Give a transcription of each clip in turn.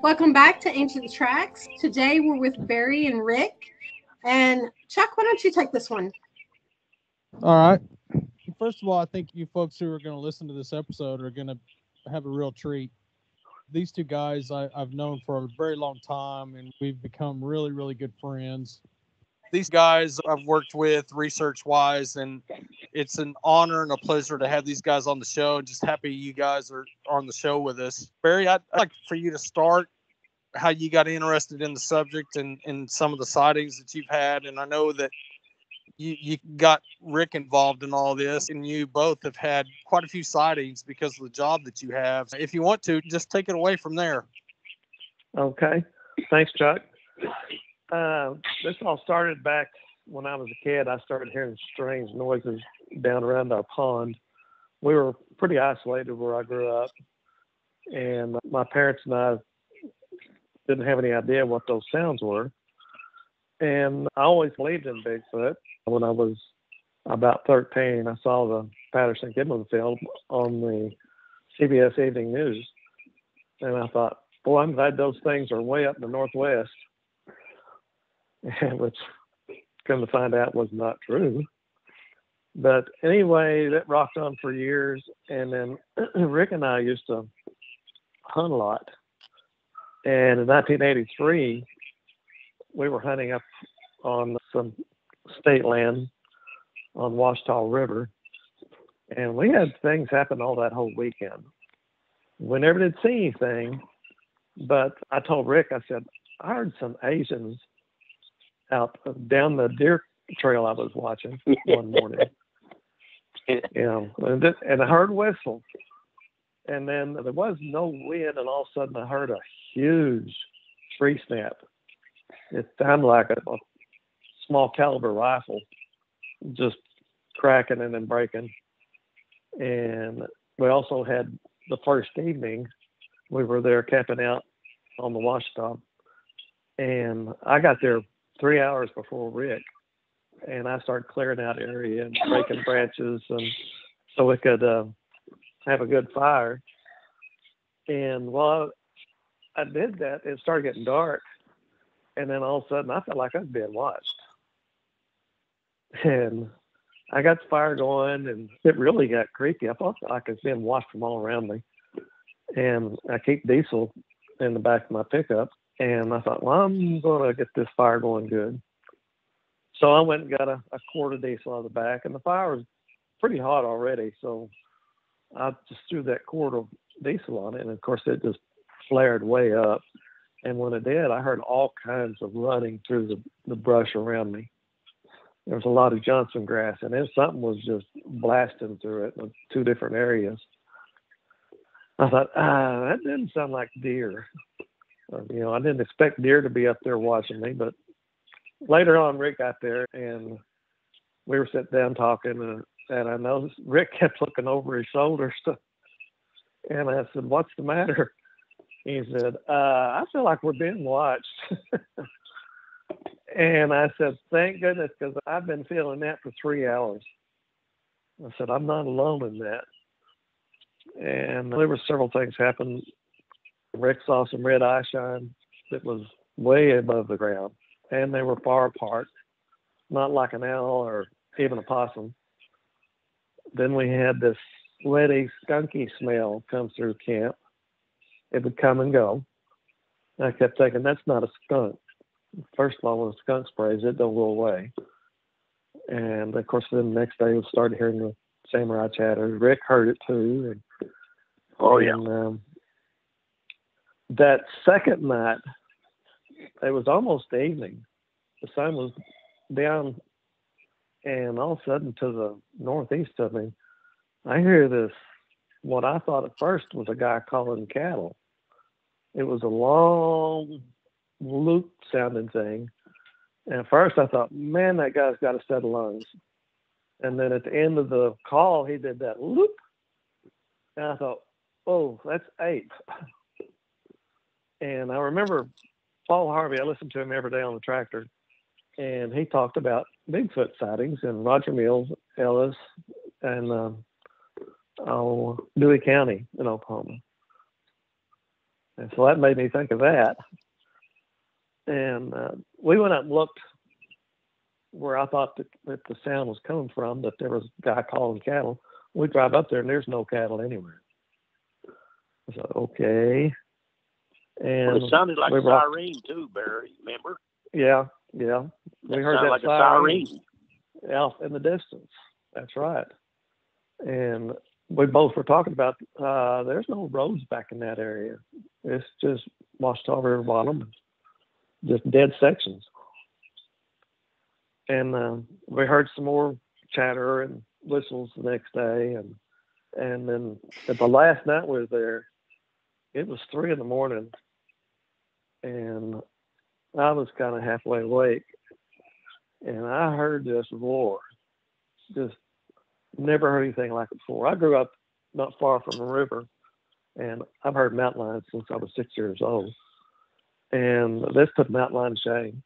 Welcome back to Ancient Tracks. Today we're with Barry and Rick. And Chuck, why don't you take this one? All right. First of all, I think you folks who are going to listen to this episode are going to have a real treat. These two guys I've known for a very long time, and we've become really, really good friends. These guys I've worked with research-wise, and it's an honor and a pleasure to have these guys on the show. Just happy you guys are on the show with us. Barry, I'd like for you to start how you got interested in the subject and some of the sightings that you've had. And I know that you got Rick involved in all this, and you both have had quite a few sightings because of the job that you have. If you want to, just take it away from there. Okay. Thanks, Chuck. This all started back when I was a kid. I started hearing strange noises down around our pond. We were pretty isolated where I grew up, and my parents and I didn't have any idea what those sounds were. And I always believed in Bigfoot. When I was about 13, I saw the Patterson-Gimlin film on the CBS Evening News, and I thought, boy, I'm glad those things are way up in the Northwest, which, come to find out, was not true. But anyway, that rocked on for years, and then Rick and I used to hunt a lot. And in 1983, we were hunting up on some state land on Washita River, and we had things happen all that whole weekend. We never did see anything, but I told Rick, I said, I heard some Asians out down the deer trail I was watching one morning. And I heard whistle, and then there was no wind, and all of a sudden I heard a huge tree snap. It sounded like a small caliber rifle just cracking and then breaking. And we also had the first evening, we were there camping out on the Washita, and I got there 3 hours before Rick, and I started clearing out area and breaking branches, and so we could have a good fire. And while I did that, it started getting dark, and then all of a sudden I felt like I was being watched. And I got the fire going, and it really got creepy. I felt like I was being watched from all around me. And I keep diesel in the back of my pickup, and I thought, well, I'm going to get this fire going good. So I went and got a quart of diesel out of the back, and the fire was pretty hot already. So I just threw that quart of diesel on it, and of course it just flared way up. And when it did, I heard all kinds of running through the brush around me. There was a lot of Johnson grass, and then something was just blasting through it in two different areas. I thought, that didn't sound like deer. I didn't expect deer to be up there watching me, but later on, Rick got there, and we were sitting down talking, and I noticed Rick kept looking over his shoulders. And I said, what's the matter? He said, I feel like we're being watched. And I said, thank goodness, because I've been feeling that for 3 hours. I said, I'm not alone in that. And there were several things happened. Rick saw some red eye shine that was way above the ground, and they were far apart, not like an owl or even a possum. Then we had this sweaty, skunky smell come through camp. It would come and go. And I kept thinking, that's not a skunk. First of all, when a skunk sprays, it don't go away. And of course, then the next day we started hearing the samurai chatter. Rick heard it too. And that second night, it was almost evening. The sun was down, and all of a sudden, to the northeast of me, I hear this, what I thought at first was a guy calling cattle. It was a long loop sounding thing. And at first I thought, man, that guy's got a set of lungs. And then at the end of the call, he did that loop. And I thought, oh, that's ape. And I remember Paul Harvey, I listened to him every day on the tractor, and he talked about Bigfoot sightings in Roger Mills, Ellis, and Dewey County in Oklahoma. And so that made me think of that. And we went up and looked where I thought that the sound was coming from, that there was a guy calling cattle. We drive up there and there's no cattle anywhere. I said, okay. And well, it sounded like a siren too, Barry, remember? Yeah. We heard that like a siren out in the distance. That's right. And we both were talking about there's no roads back in that area. It's just Washita River bottom, just dead sections. And we heard some more chatter and whistles the next day. And then at the last night we were there, it was 3 a.m. and I was kind of halfway awake. And I heard this roar. Just never heard anything like it before. I grew up not far from the river, and I've heard mountain lions since I was 6 years old. And this put mountain lion to shame.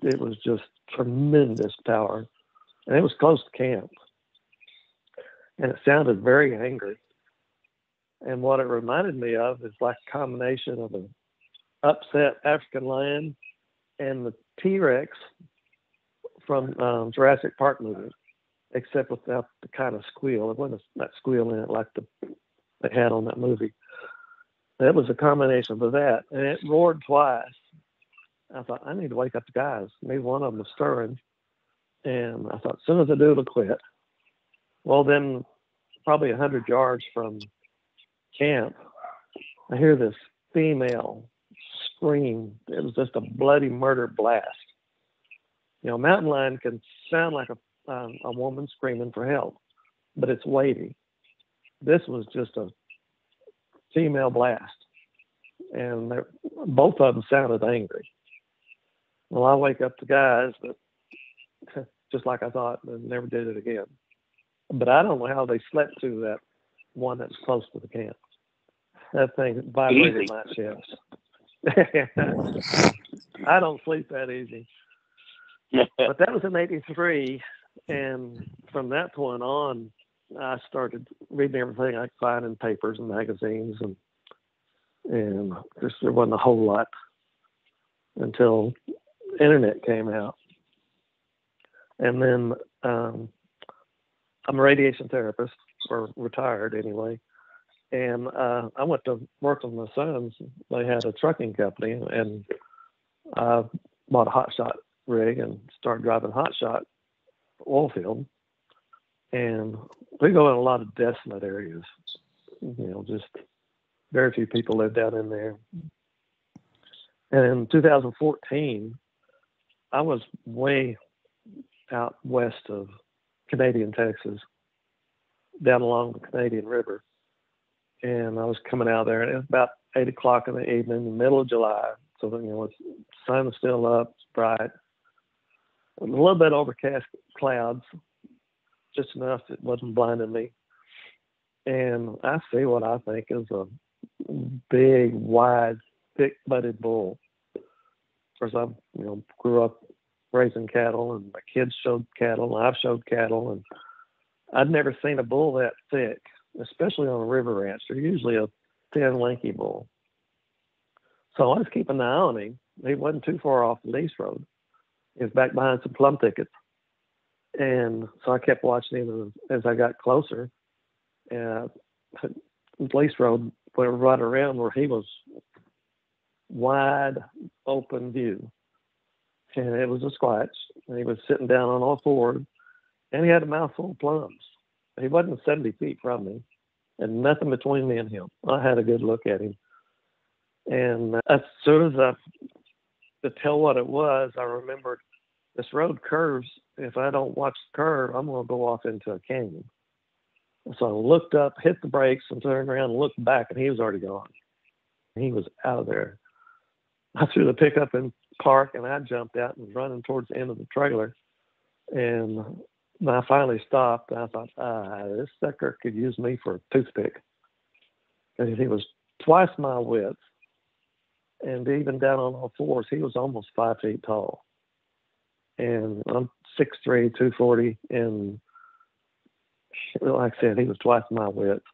It was just tremendous power. And it was close to camp. And it sounded very angry. And what it reminded me of is like a combination of an upset African lion and the T-Rex from Jurassic Park movie, except without the kind of squeal. It wasn't that squeal in it like they had on that movie. That was a combination of that. And it roared twice. I thought, I need to wake up the guys. Maybe one of them was stirring. And I thought, as soon as I do, it'll quit. Well, then probably 100 yards from camp, I hear this female scream. It was just a bloody murder blast. You know, mountain lion can sound like a woman screaming for help, but it's weighty. This was just a female blast, and both of them sounded angry. Well, I wake up the guys, but just like I thought, and never did it again. But I don't know how they slept through that one that's close to the camp. That thing vibrated my chest. I don't sleep that easy. But that was in '83, and from that point on, I started reading everything I could find in papers and magazines, and there wasn't a whole lot until internet came out. And then I'm a radiation therapist, or retired anyway, and I went to work with my sons. They had a trucking company, and I bought a hot shot rig and started driving hot shot oil field. And we go in a lot of desolate areas. You know, just very few people live down in there. And in 2014, I was way out west of Canadian Texas, down along the Canadian River. And I was coming out there, and it was about 8 o'clock in the evening, in the middle of July. So, you know, the sun was still up, it's bright. A little bit overcast clouds, just enough that it wasn't blinding me. And I see what I think is a big, wide, thick-butted bull. Of course, I, grew up raising cattle, and my kids showed cattle, and I've showed cattle, and I'd never seen a bull that thick, especially on a river ranch. They're usually a thin, lanky bull. So I was keeping an eye on him. He wasn't too far off the lease road. He was back behind some plum thickets. And so I kept watching him as I got closer. And the lease road went right around where he was, wide open view. And it was a squatch. And he was sitting down on all fours. And he had a mouthful of plums. He wasn't 70 feet from me. And nothing between me and him. I had a good look at him. And as soon as to tell what it was, I remembered this road curves. If I don't watch the curve, I'm going to go off into a canyon. So I looked up, hit the brakes, and turned around and looked back, and he was already gone. He was out of there. I threw the pickup in park, and I jumped out and was running towards the end of the trailer. And I finally stopped, and I thought, this sucker could use me for a toothpick. Because he was twice my width. And even down on all fours, he was almost 5 feet tall. And I'm 6'3", 240, and like I said, he was twice my width.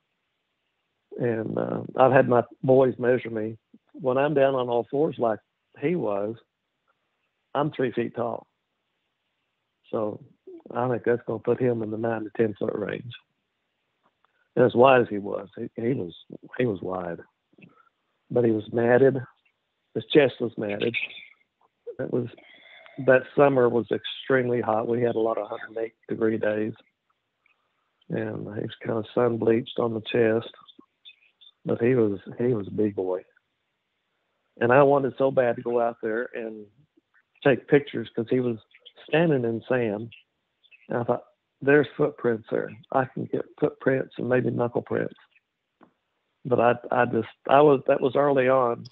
And I've had my boys measure me. When I'm down on all fours like he was, I'm 3 feet tall. So I think that's going to put him in the 9 to 10 foot range. And as wide as he was, he was wide, but he was matted. His chest was matted. That summer was extremely hot. We had a lot of 108-degree days, and he was kind of sun bleached on the chest. But he was a big boy, and I wanted so bad to go out there and take pictures because he was standing in sand. And I thought, there's footprints there. I can get footprints and maybe knuckle prints. But that was early on,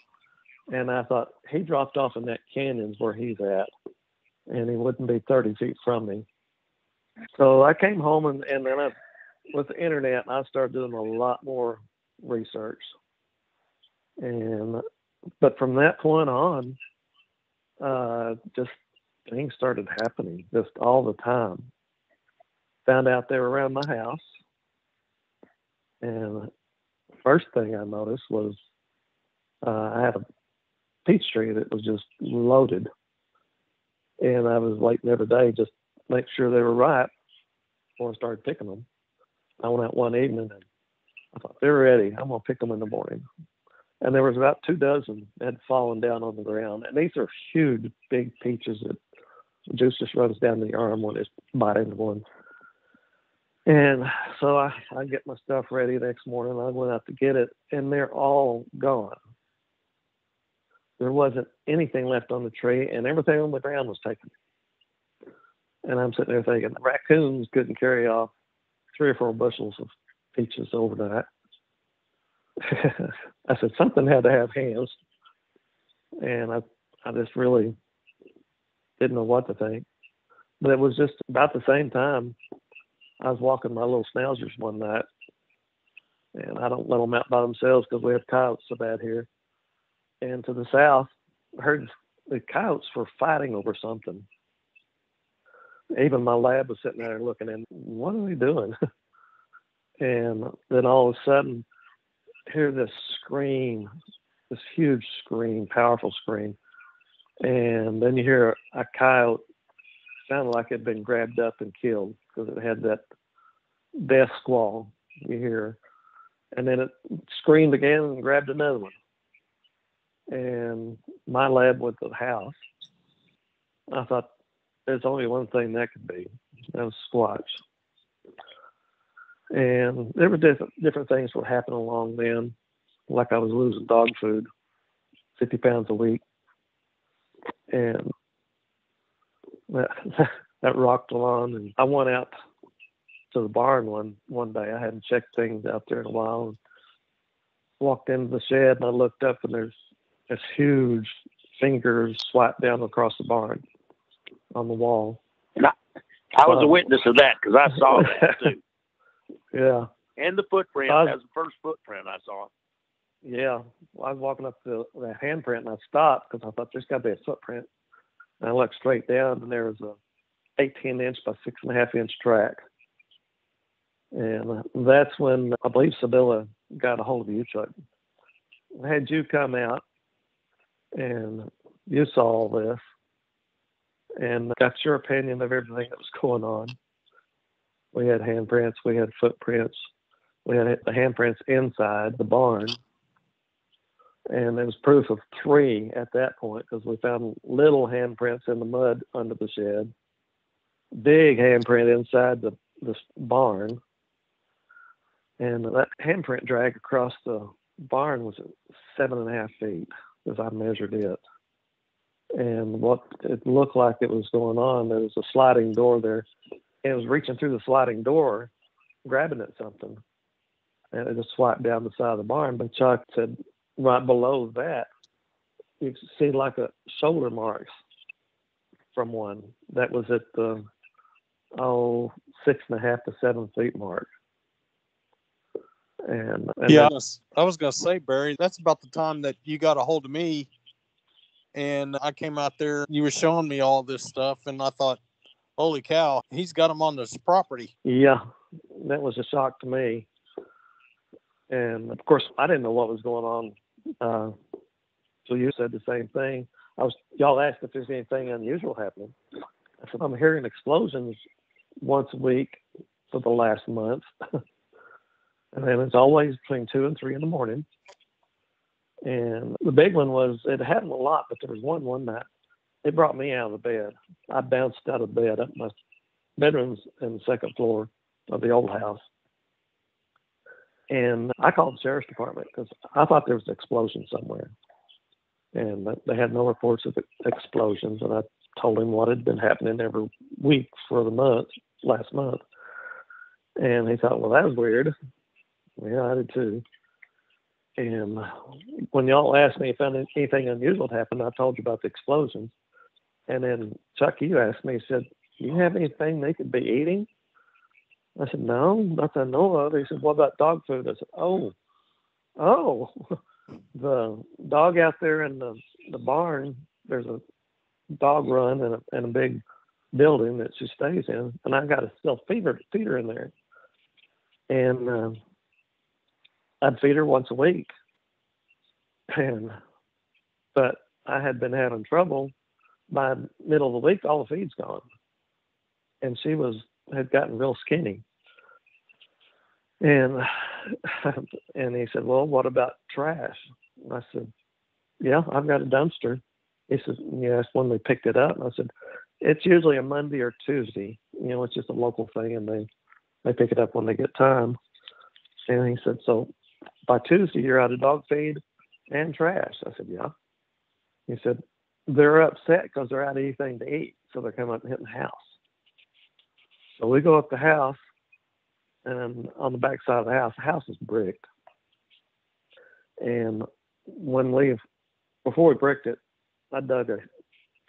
and I thought he dropped off in that canyon's where he's at, and he wouldn't be 30 feet from me. So I came home and then with the internet, I started doing a lot more research. But from that point on, just things started happening just all the time. Found out they were around my house, and the first thing I noticed was I had a peach tree that was just loaded, and I was waiting every day just to make sure they were ripe before I started picking them. I went out one evening and I thought, they're ready. I'm going to pick them in the morning. And there was about 2 dozen that had fallen down on the ground. And these are huge, big peaches that the juice just runs down the arm when it's bite into one. And so I get my stuff ready the next morning. I went out to get it, and they're all gone. There wasn't anything left on the tree, and everything on the ground was taken. And I'm sitting there thinking, raccoons couldn't carry off 3 or 4 bushels of peaches overnight. I said, something had to have hands. And I just really didn't know what to think. But it was just about the same time I was walking my little schnauzers one night. And I don't let them out by themselves because we have coyotes so bad here. And to the south, I heard the coyotes were fighting over something. Even my lab was sitting there looking in, what are they doing? And then all of a sudden, hear this scream, this huge scream, powerful scream. And then you hear a coyote, sounded like it had been grabbed up and killed because it had that death squall you hear. And then it screamed again and grabbed another one. And my lab went to the house. I thought, there's only one thing that could be. That was squatch. And there were different things were happening along then. Like I was losing dog food, 50 pounds a week. And that rocked along. And I went out to the barn one day. I hadn't checked things out there in a while. And walked into the shed, and I looked up, and there's this huge fingers swiped down across the barn on the wall. And I was a witness of that because I saw that too. Yeah. And the footprint. That was the first footprint I saw. Yeah. Well, I was walking up to that handprint, and I stopped because I thought there's got to be a footprint. And I looked straight down, and there was a 18-inch by 6.5-inch track. And that's when I believe Sibylla got a hold of you, Chuck. I had you come out, and you saw all this and got your opinion of everything that was going on. We had handprints, we had footprints, we had the handprints inside the barn, and there was proof of 3 at that point because we found little handprints in the mud under the shed, big handprint inside this barn, and that handprint drag across the barn was 7.5 feet as I measured it. And what it looked like it was going on, there was a sliding door there. And it was reaching through the sliding door, grabbing at something. And it just swiped down the side of the barn. But Chuck said right below that, you could see like a shoulder marks from one. That was at the 6.5 to 7 feet mark. And yeah, I was going to say, Barry, that's about the time that you got a hold of me. And I came out there, you were showing me all this stuff, and I thought, holy cow, he's got them on this property. Yeah, that was a shock to me. And of course, I didn't know what was going on. So you said the same thing. Y'all asked if there's anything unusual happening. I said, I'm hearing explosions once a week for the last month. And then it's always between 2 and 3 in the morning. And the big one was, it happened a lot, but there was one night. It brought me out of the bed. I bounced out of bed. My bedroom's in the second floor of the old house. And I called the sheriff's department because I thought there was an explosion somewhere. And they had no reports of explosions. And I told him what had been happening every week for the last month. And he thought, well, that was weird. Yeah, I did too. And when y'all asked me if anything unusual had happened, I told you about the explosions. And then Chuck, you asked me, he said, do you have anything they could be eating? I said, no, nothing I know of. He said, what about dog food? I said, oh, the dog out there in the barn, there's a dog run and a big building that she stays in. And I got a self feeder in there. And I'd feed her once a week. But I had been having trouble. By the middle of the week, all the feed's gone. And she had gotten real skinny. And he said, well, what about trash? And I said, yeah, I've got a dumpster. He said, yeah, that's when we picked it up. And I said, it's usually a Monday or Tuesday. It's just a local thing, and they pick it up when they get time. And he said, so by Tuesday, you're out of dog feed and trash. I said, yeah. He said, they're upset because they're out of anything to eat. So they're coming up and hitting the house. So we go up the house, and on the back side of the house is bricked. And before we bricked it, I dug a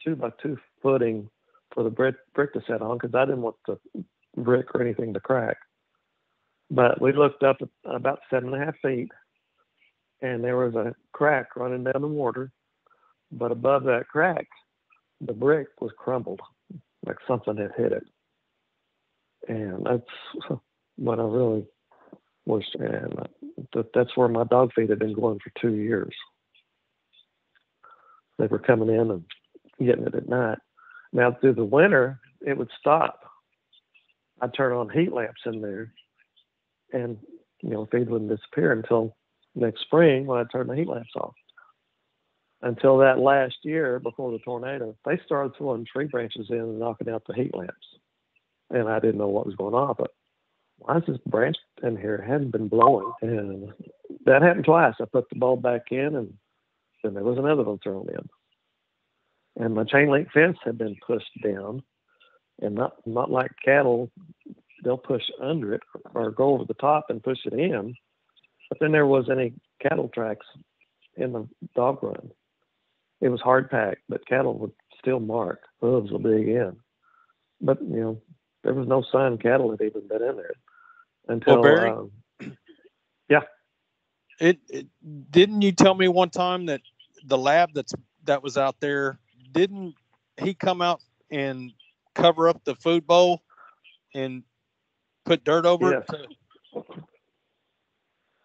2x2 footing for the brick to set on because I didn't want the brick or anything to crack. But we looked up at about 7.5 feet, and there was a crack running down the water. But above that crack, the brick was crumbled, like something had hit it. And that's what I really was. And that's where my dog feed had been going for 2 years. They were coming in and getting it at night. Now, through the winter, it would stop. I'd turn on heat lamps in there, and feed wouldn't disappear until next spring when I turned the heat lamps off. Until that last year before the tornado, they started throwing tree branches in and knocking out the heat lamps. And I didn't know what was going on, but why is this branch in here? It hadn't been blowing. And that happened twice. I put the bulb back in, and then there was another one thrown in. And my chain link fence had been pushed down, and not like cattle, they'll push under it or go over the top and push it in. But then there was any cattle tracks in the dog run. It was hard packed, but cattle would still mark. Hooves will dig in. But, there was no sign cattle had even been in there until, Barry, yeah. Didn't you tell me one time that the lab that was out there, didn't he come out and cover up the food bowl and put dirt over it?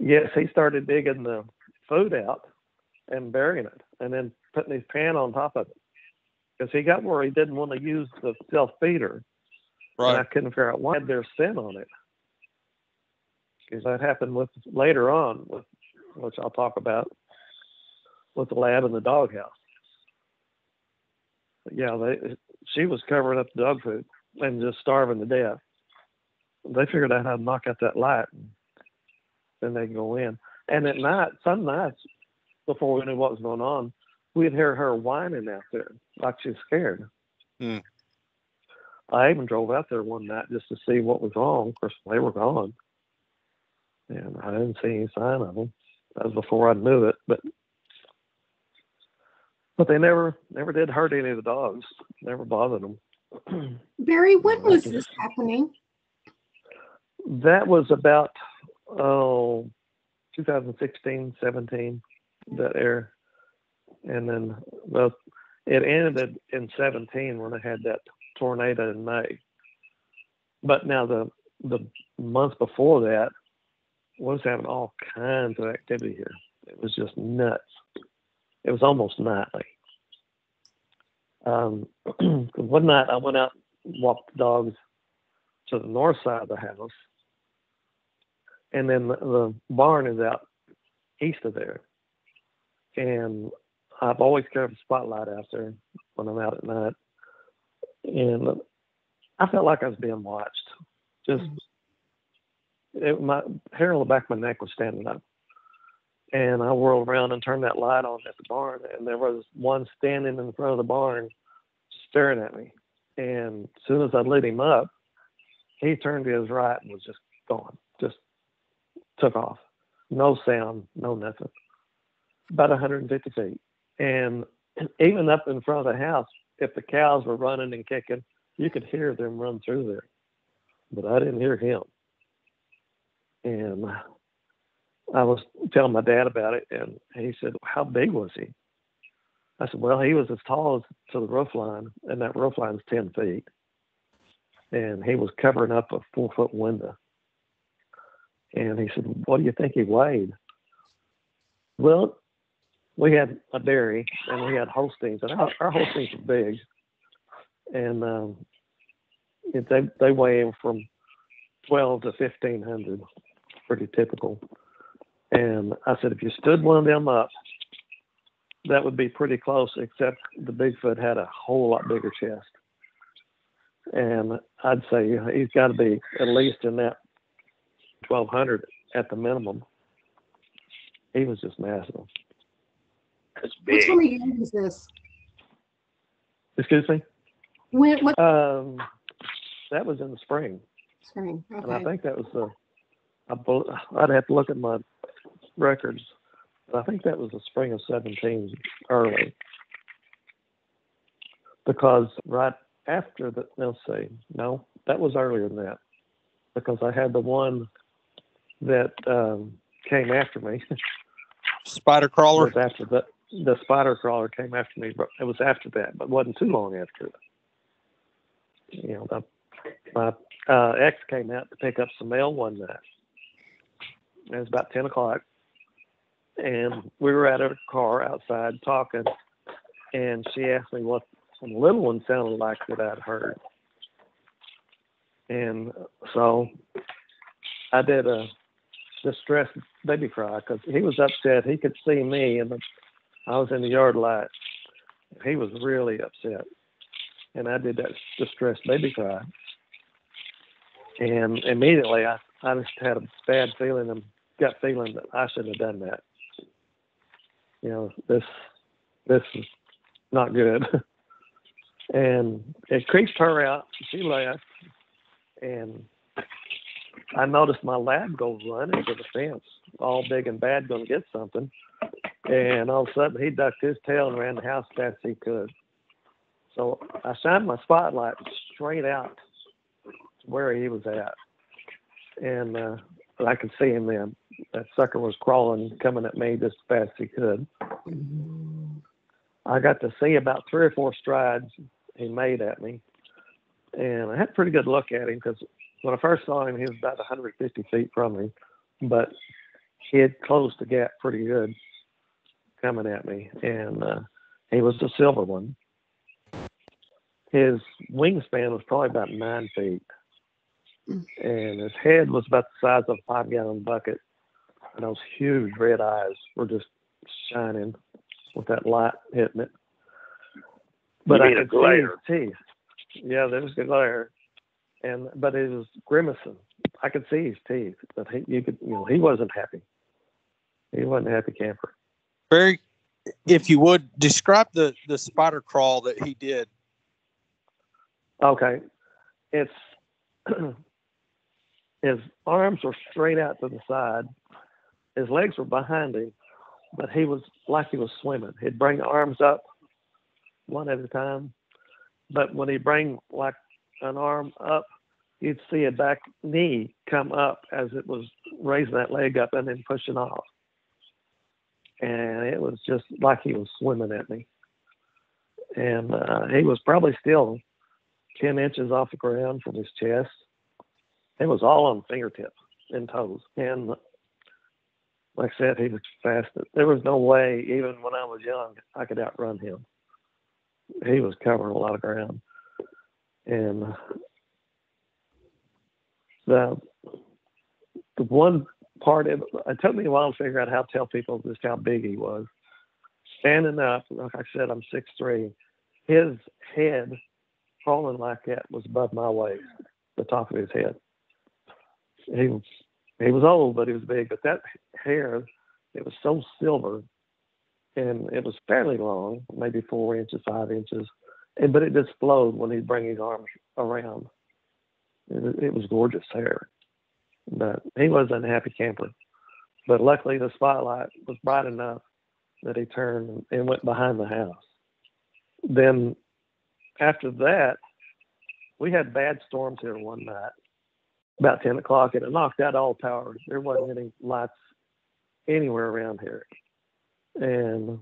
Yes, he started digging the food out and burying it, and then putting his pan on top of it. Because he got where he didn't want to use the self-feeder. Right. And I couldn't figure out why there's scent on it. Because that happened later on, which I'll talk about, with the lab and the doghouse. Yeah, she was covering up the dog food and just starving to death. They figured out how to knock out that light, and then they go in. And at night, some nights, before we knew what was going on, we'd hear her whining out there like she was scared. I even drove out there one night just to see what was wrong. Of course, they were gone, and I didn't see any sign of them. That was before I knew it, but they never did hurt any of the dogs. Never bothered them. Barry, when was this happening? That was about 2016, 17, that era. And then, well, it ended in 17 when I had that tornado in May. But now the month before that, was having all kinds of activity here. It was just nuts. It was almost nightly. One night I went out and walked the dogs to the north side of the house, and then the barn is out east of there. And I've always carried a spotlight out there when I'm out at night, and I felt like I was being watched. My hair on the back of my neck was standing up. And I whirled around and turned that light on at the barn, and there was one standing in front of the barn staring at me. And as soon as I lit him up, he turned to his right and was just gone, just took off. No sound, no nothing. About 150 feet. And even up in front of the house, if the cows were running and kicking, you could hear them run through there. But I didn't hear him. And I was telling my dad about it, and he said, "How big was he?" I said, "Well, he was as tall as to the roof line, and that roof line's 10 feet. And he was covering up a 4-foot window." And he said, "What do you think he weighed?" Well, we had a dairy, and we had Holsteins, and our Holsteins were big. And they weigh from 12 to 1,500, pretty typical. And I said, if you stood one of them up, that would be pretty close, except the Bigfoot had a whole lot bigger chest. And I'd say he's got to be at least in that 1,200 at the minimum. He was just massive. That's big. What time of year was this? Excuse me? What? That was in the spring. Spring. Okay. And I think that was I'd have to look at my records. But I think that was the spring of 17 early. Because right after that, no, that was earlier than that. Because I had the one that came after me. Spider crawler? Was after that. The spider crawler came after me, but it was after that, but wasn't too long after it. You know, my ex came out to pick up some mail one night. It was about 10 o'clock, and we were at her car outside talking, and she asked me what some little one sounded like that I'd heard. And so I did a distressed baby cry because he was upset. He could see me, and I was in the yard light. He was really upset. And I did that distressed baby cry. And immediately I just had a bad feeling and gut feeling that I shouldn't have done that. You know, this is not good. And it creeped her out. She left. And I noticed my lab go running to the fence, all big and bad, going to get something. And all of a sudden, he ducked his tail and ran the house as fast as he could. So I shined my spotlight straight out to where he was at. And I could see him then. That sucker was crawling, coming at me just as fast as he could. I got to see about 3 or 4 strides he made at me. And I had a pretty good look at him because when I first saw him, he was about 150 feet from me. But he had closed the gap pretty good coming at me. And he was the silver one. His wingspan was probably about 9 feet. And his head was about the size of a 5-gallon bucket. And those huge red eyes were just shining with that light hitting it. But I could see his teeth. Yeah, there was the glare. But it was grimacing. I could see his teeth. But he wasn't happy. He wasn't a happy camper. Barry, if you would, describe the spider crawl that he did. Okay. It's his arms were straight out to the side. His legs were behind him, but he was like he was swimming. He'd bring the arms up one at a time, but when he'd bring like an arm up, you'd see a back knee come up as it was raising that leg up and then pushing off. And it was just like he was swimming at me. And he was probably still 10 inches off the ground from his chest. It was all on fingertips and toes. And like I said, he was fast. There was no way, even when I was young, I could outrun him. He was covering a lot of ground. And the one part of it took me a while to figure out how to tell people just how big he was. Standing up, like I said, I'm 6'3". His head, crawling like that, was above my waist, the top of his head. He was old, but he was big. But that hair, it was so silver, and it was fairly long, maybe 4 inches, 5 inches. But it just flowed when he'd bring his arms around. It was gorgeous hair. But he was an unhappy camper. But luckily, the spotlight was bright enough that he turned and went behind the house. Then after that, we had bad storms here one night, about 10 o'clock, and it knocked out all power. There wasn't any lights anywhere around here. And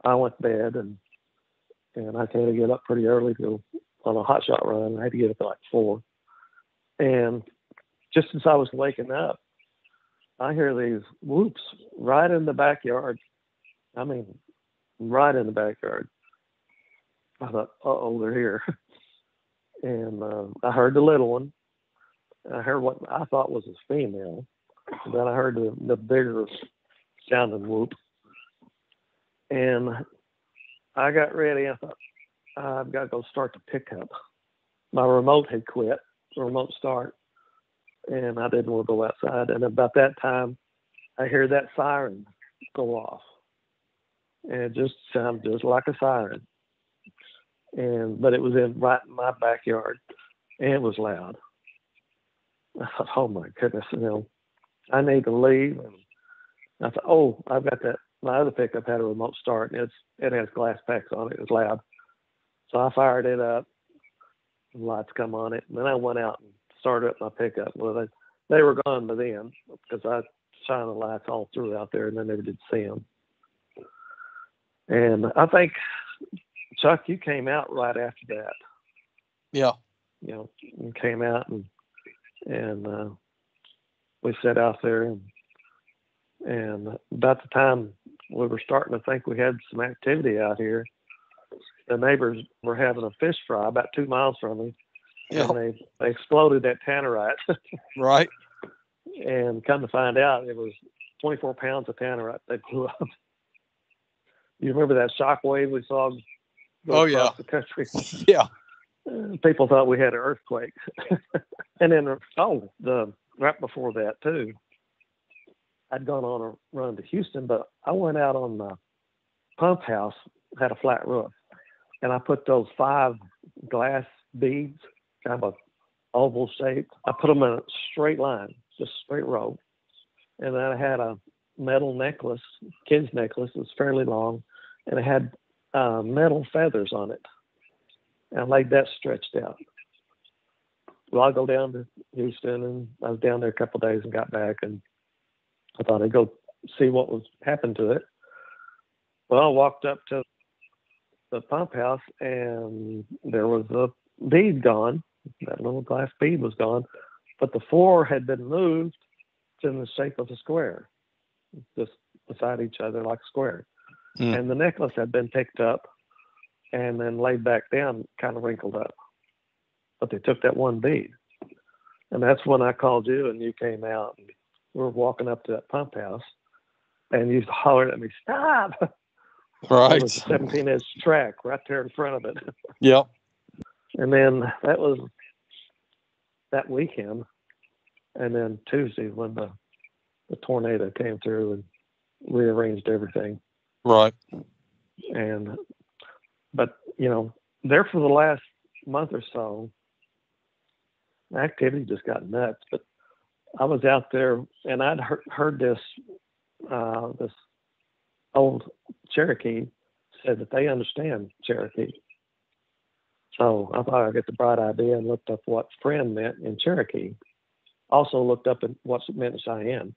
I went to bed, and I had to get up pretty early to go on a hot shot run. I had to get up at like 4. And just as I was waking up, I hear these whoops right in the backyard. I mean, right in the backyard. I thought, uh-oh, they're here. And I heard the little one. I heard what I thought was his female. Then I heard the bigger sounding whoop. And I got ready. I thought, I've got to go start the pickup. My remote had quit, the remote start, and I didn't want to go outside. And about that time, I hear that siren go off. And it just sounded just like a siren. But it was right in my backyard, and it was loud. I thought, oh my goodness, I need to leave. And I thought, oh, I've got that. My other pickup had a remote start, and it has glass packs on it. It was loud. So I fired it up. Lights come on it. And then I went out and started up my pickup. Well, they were gone by then because I shined the lights all through out there, and I never did see them. And I think, Chuck, you came out right after that. Yeah. You came out and we sat out there, and about the time we were starting to think we had some activity out here, the neighbors were having a fish fry about 2 miles from me. Yeah. And they exploded that tannerite. Right. And come to find out, it was 24 pounds of tannerite they blew up. You remember that shock wave we saw go across the country? Yeah. People thought we had an earthquake. And then, right before that, too, I'd gone on a run to Houston, but I went out on the pump house, had a flat roof, and I put those 5 glass beads, kind of a oval shape. I put them in a straight line, just straight row. And then I had a metal necklace, kid's necklace. It was fairly long, and it had metal feathers on it. And I laid that stretched out. Well, I go down to Houston, and I was down there a couple of days and got back, and I thought I'd go see what was happened to it. Well, I walked up to the pump house, and there was a bead gone. That little glass bead was gone, but the 4 had been moved in the shape of a square, just beside each other like a square. And the necklace had been picked up and then laid back down, kind of wrinkled up. But they took that one bead. And that's when I called you, and you came out. And we were walking up to that pump house, and you hollered at me, "Stop!" Right. It was a 17-inch track right there in front of it. Yep. And then that was that weekend. And then Tuesday when the tornado came through and rearranged everything. Right. But there for the last month or so, the activity just got nuts. But I was out there, and I'd heard this old Cherokee said that they understand Cherokee. So I thought I'd get the bright idea and looked up what friend meant in Cherokee. Also looked up at what it meant in Cheyenne.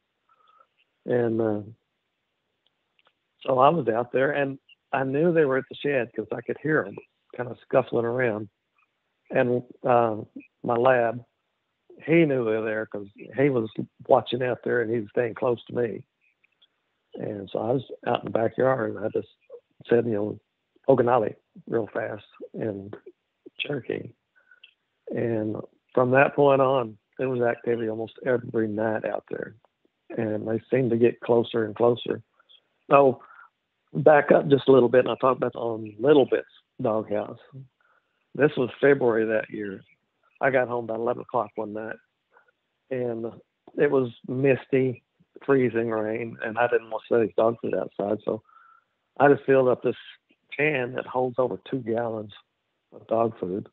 And so I was out there, and I knew they were at the shed because I could hear them kind of scuffling around. And my lab, he knew they were there because he was watching out there, and he was staying close to me. And so I was out in the backyard, and I just said, Oganali real fast in Cherokee. And from that point on, there was activity almost every night out there. And they seemed to get closer and closer. So back up just a little bit, and I'll talk about on Little Bit's doghouse. This was February that year. I got home about 11 o'clock one night, and it was misty, freezing rain, and I didn't want to set his dog food outside. So I just filled up this can that holds over 2 gallons of dog food,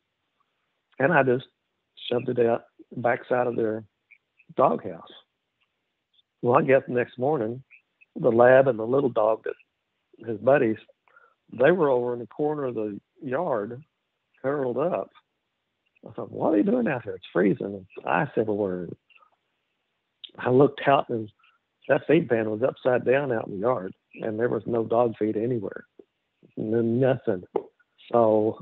and I just shoved it out the backside of their doghouse. Well, I get the next morning, the lab and the little dog that his buddies, they were over in the corner of the yard, curled up. I thought, what are you doing out here? It's freezing. It's ice everywhere. I looked out, and that feed pan was upside down out in the yard, and there was no dog feed anywhere. Nothing. So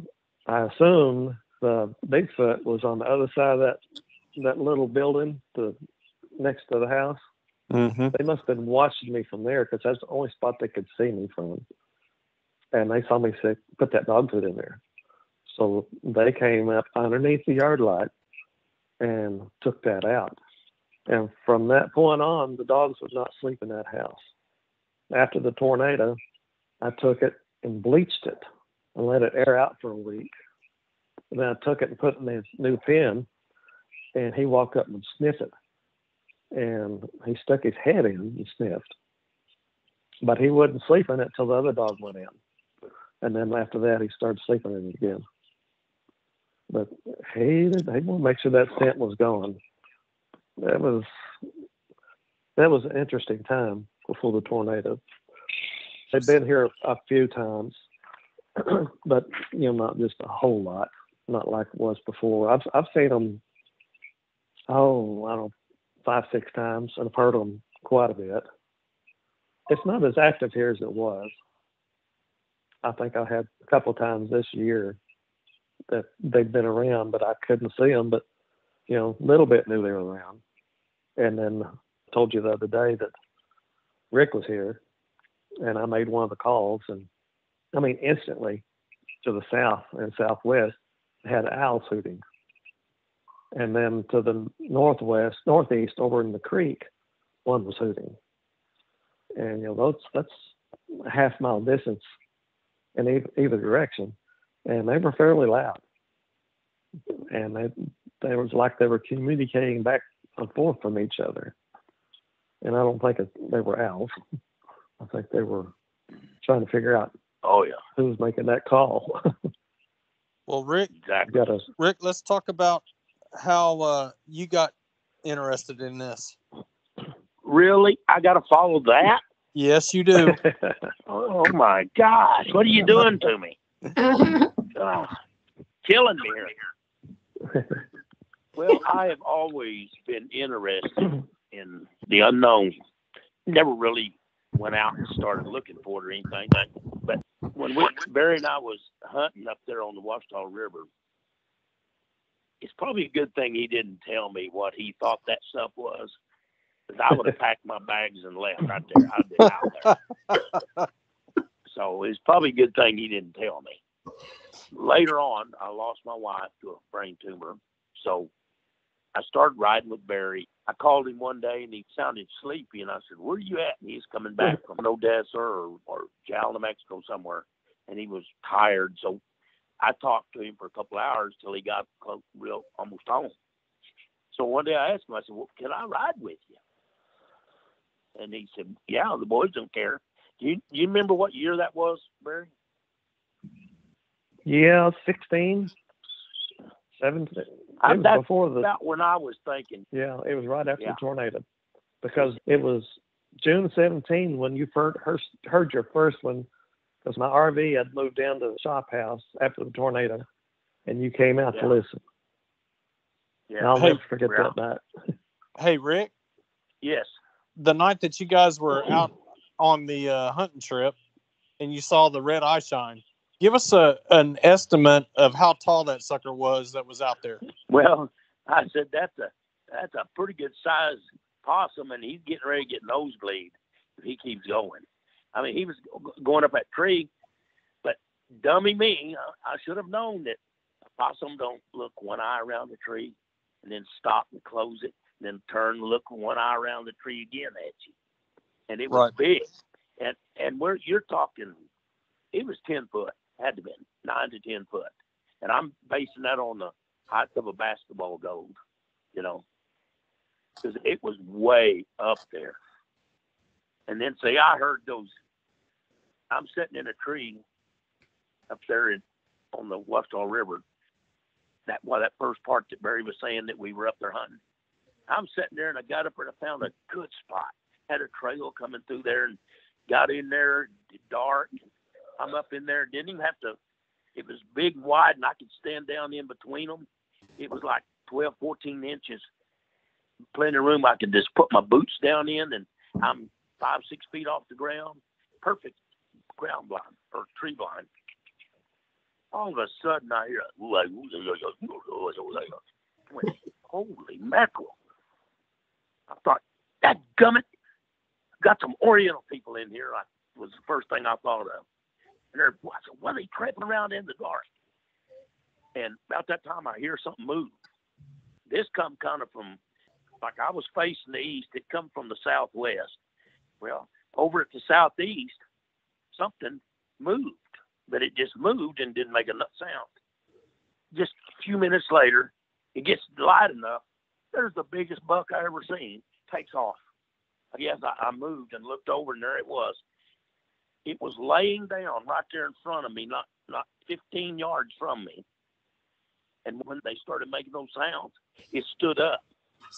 I assumed the Bigfoot was on the other side of that little building next to the house. Mm-hmm. They must have been watching me from there, because that's the only spot they could see me from. And they saw me say, put that dog food in there. So they came up underneath the yard light and took that out. And from that point on, the dogs would not sleep in that house. After the tornado, I took it and bleached it and let it air out for a week. And then I took it and put it in his new pen, and he walked up and sniffed it. And he stuck his head in and sniffed. But he wouldn't sleep in it till the other dog went in. And then after that, he started sleeping in it again. But he wanted to make sure that scent was gone. That was an interesting time before the tornado. They've been here a few times, but not just a whole lot, not like it was before. I've seen them, I don't know, 5-6 times, and I've heard them quite a bit. It's not as active here as it was. I think I had a couple of times this year that they've been around, but I couldn't see them. But Little Bit knew they were around. And then I told you the other day that Rick was here, and I made one of the calls, and instantly to the south and southwest had owls hooting. And then to the northeast over in the creek, one was hooting. And that's a half-mile distance in either direction, and they were fairly loud. And they was like they were communicating back and forth from each other. And I don't think they were owls. I think they were trying to figure out who was making that call. Well, Rick, exactly. Rick, let's talk about how you got interested in this. Really? I got to follow that? Yes, you do. Oh, my gosh. What are you doing to me? Killing me here. Well, I have always been interested in the unknown. Never really went out and started looking for it or anything. But when Barry and I was hunting up there on the Washita River, it's probably a good thing he didn't tell me what he thought that stuff was, because I would have packed my bags and left right there. I'd been out there. So it's probably a good thing he didn't tell me. Later on, I lost my wife to a brain tumor. So I started riding with Barry. I called him one day, and he sounded sleepy. And I said, "Where are you at?" And he's coming back from Odessa or Jalna, Mexico somewhere. And he was tired. So I talked to him for a couple of hours till he got almost home. So one day I asked him, I said, "Well, can I ride with you?" And he said, "Yeah, the boys don't care." Do you remember what year that was, Barry? Yeah, 16, 17. That's before about when I was thinking. Yeah, it was right after the tornado, because it was June 17 when you heard your first one, because my RV had moved down to the shop house after the tornado, and you came out to listen. Yeah, I'll never forget that night. Hey, Rick. Yes. The night that you guys were out on the hunting trip and you saw the red eye shine, give us an estimate of how tall that sucker was that was out there. Well, I said that's a pretty good size possum, and he's getting ready to get nosebleed. he keeps going. I mean, he was going up that tree, but dummy me, I should have known that a possum don't look one eye around the tree and then stop and close it, and then turn and look one eye around the tree again at you. And it was big. And where you're talking, it was 10 foot, had to be 9 to 10 foot. And I'm basing that on the height of a basketball goal, you know, because it was way up there. And then say, I heard those, I'm sitting in a tree up there on the Westall River. That first part that Barry was saying that we were up there hunting. I'm sitting there and I got up and I found a good spot. Had a trail coming through there and got in there, dark. I'm up in there, didn't even have to, it was big and wide and I could stand down in between them. It was like 12, 14 inches, plenty of room. I could just put my boots down in and I'm 5, 6 feet off the ground. Perfect ground blind or tree blind. All of a sudden I hear holy mackerel. I thought, that gummit, got some Oriental people in here. Was the first thing I thought of. And I said, what are they tramping around in the dark? And about that time I hear something move. This come kind of from, like I was facing the east, it come from the southwest. Well, over at the southeast, something moved, but it just moved and didn't make a sound. Just a few minutes later, it gets light enough. There's the biggest buck I ever seen. Takes off. I guess I moved and looked over, and there it was. It was laying down right there in front of me, not 15 yards from me. And when they started making those sounds, it stood up,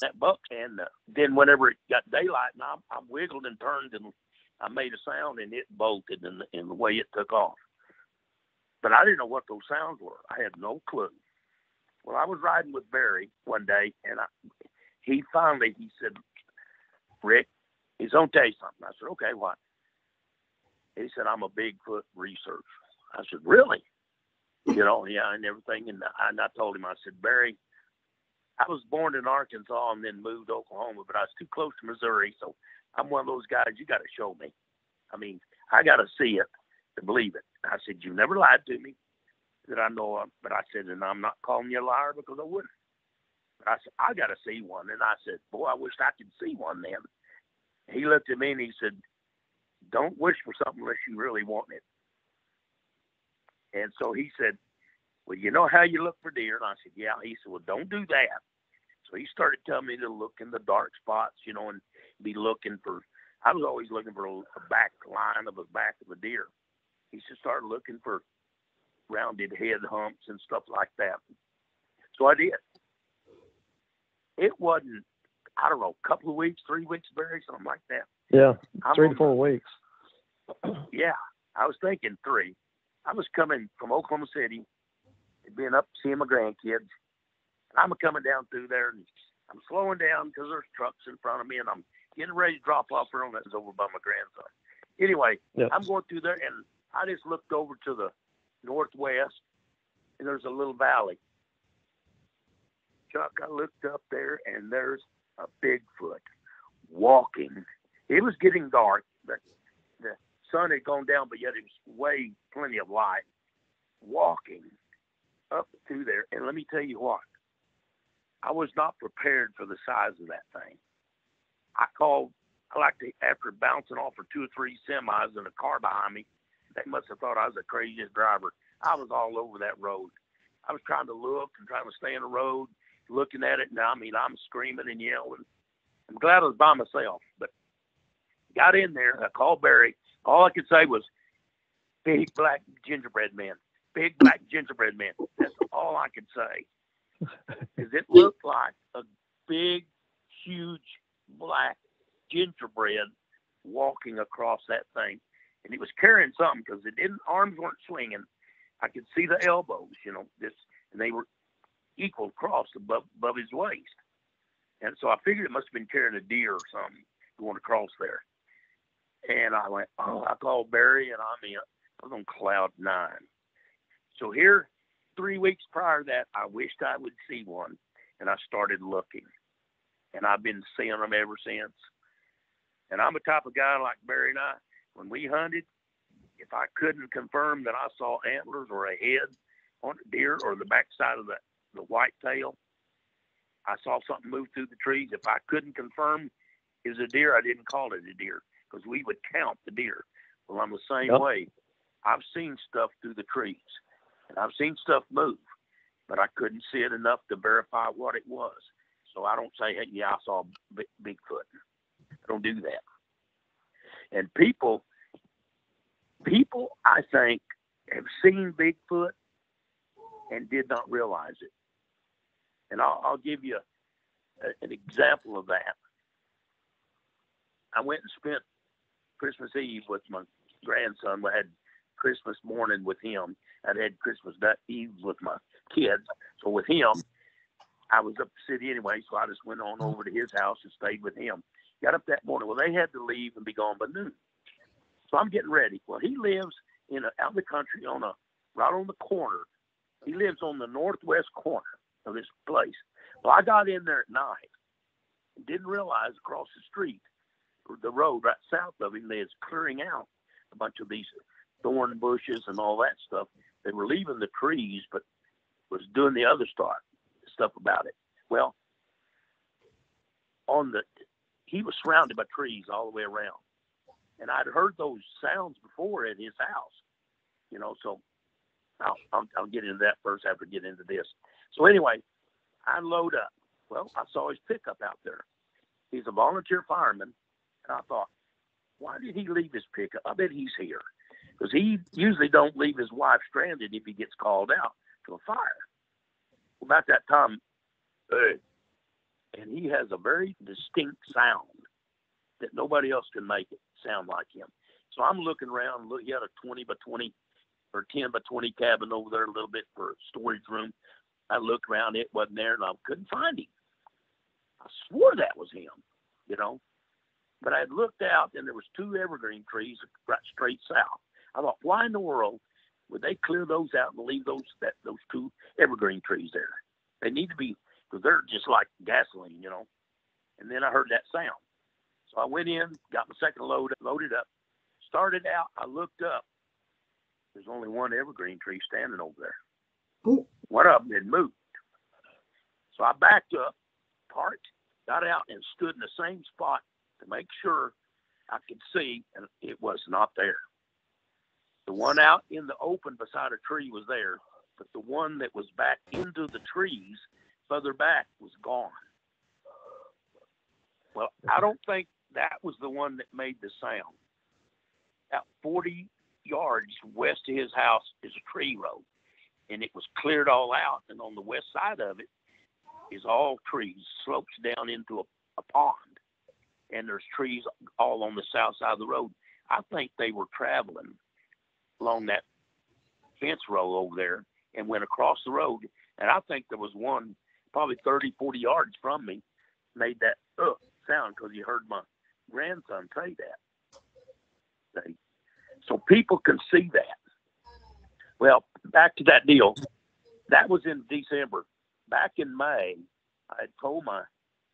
that buck. And then whenever it got daylight, and I wiggled and turned, and I made a sound, and it bolted in the way it took off. But I didn't know what those sounds were. I had no clue. Well, I was riding with Barry one day, and he said, Rick, he's going to tell you something. I said, okay, what? He said, I'm a Bigfoot researcher. I said, really? You know, yeah, and everything. And I told him, I said, Barry, I was born in Arkansas and then moved to Oklahoma, but I was too close to Missouri. So I'm one of those guys, you got to show me. I mean, I got to see it to believe it. I said, you never lied to me that I know of. But I said, and I'm not calling you a liar because I wouldn't. But I said, I got to see one. And I said, boy, I wish I could see one then. He looked at me and he said, don't wish for something unless you really want it. And so he said, well, you know how you look for deer? And I said, yeah. He said, well, don't do that. So he started telling me to look in the dark spots, you know, and be looking for, I was always looking for a back line of the back of a deer. He just started looking for rounded head humps and stuff like that. So I did. It wasn't, I don't know, a couple of weeks, 3 weeks, Barry, something like that. Yeah, 3 to 4 weeks. Yeah, I was thinking 3. I was coming from Oklahoma City, being up seeing my grandkids. I'm coming down through there, and I'm slowing down because there's trucks in front of me, and I'm getting ready to drop off for that's over by my grandson. Anyway, yep. I'm going through there, and I just looked over to the northwest, and there's a little valley. Chuck, I looked up there, and there's a Bigfoot walking. It was getting dark, but the sun had gone down, but yet it was plenty of light, walking up through there. And let me tell you what, I was not prepared for the size of that thing. After bouncing off for 2 or 3 semis and a car behind me, they must have thought I was the craziest driver. I was all over that road. I was trying to look and trying to stay in the road, looking at it. Now, I mean, I'm screaming and yelling. I'm glad I was by myself, but got in there. I called Barry. All I could say was, big black gingerbread man. Big black gingerbread man. That's all I could say. Because it looked like a big, huge black gingerbread walking across that thing. And he was carrying something because arms weren't swinging. I could see the elbows, you know, and they were equal across above his waist. And so I figured it must have been carrying a deer or something going across there. And I went, I called Barry, and I was on cloud 9. So here, 3 weeks prior to that, I wished I would see one, and I started looking. And I've been seeing them ever since. And I'm the type of guy like Barry and I, when we hunted, if I couldn't confirm that I saw antlers or a head on a deer or the backside of the white tail, I saw something move through the trees. If I couldn't confirm it was a deer, I didn't call it a deer because we would count the deer. Well, I'm the same way. I've seen stuff through the trees, and I've seen stuff move, but I couldn't see it enough to verify what it was. So I don't say, hey, yeah, I saw Bigfoot. I don't do that. And people, I think, have seen Bigfoot and did not realize it. And I'll give you an example of that. I went and spent Christmas Eve with my grandson. We had Christmas morning with him. I'd had Christmas Eve with my kids. So with him, I was up the city anyway, so I just went on over to his house and stayed with him. Got up that morning. Well, they had to leave and be gone by noon. So I'm getting ready. Well, he lives out in the country right on the corner. He lives on the northwest corner of this place. Well, I got in there at night and didn't realize across the street, the road right south of him, they was clearing out a bunch of these thorn bushes and all that stuff. They were leaving the trees, but was doing the other stuff about it. Well, he was surrounded by trees all the way around. And I'd heard those sounds before at his house, so I'll get into that first after I get into this. So anyway, I load up. Well, I saw his pickup out there. He's a volunteer fireman. And I thought, why did he leave his pickup? I bet he's here. Because he usually don't leave his wife stranded if he gets called out to a fire. Well, about that time, and he has a very distinct sound that nobody else can make it sound like him. So I'm looking around. He had a 20 by 20 or 10 by 20 cabin over there a little bit for a storage room. I looked around. It wasn't there, and I couldn't find him. I swore that was him, But I had looked out, and there was 2 evergreen trees right straight south. I thought, why in the world would they clear those out and leave those 2 evergreen trees there? They need to be, because they're just like gasoline, And then I heard that sound. So I went in, got my second load, loaded up, started out. I looked up. There's only 1 evergreen tree standing over there. Ooh. One of them had moved. So I backed up, parked, got out, and stood in the same spot to make sure I could see, and it was not there. The one out in the open beside a tree was there, but the one that was back into the trees further back was gone. Well, I don't think that was the one that made the sound. About 40 yards west of his house is a tree road, and it was cleared all out, and on the west side of it is all trees, slopes down into a pond, and there's trees all on the south side of the road. I think they were traveling along that fence row over there and went across the road, and I think there was one probably 30, 40 yards from me made that sound because he heard my grandson say that. So people can see that. Well, back to that deal. That was in December. Back in May, I had told my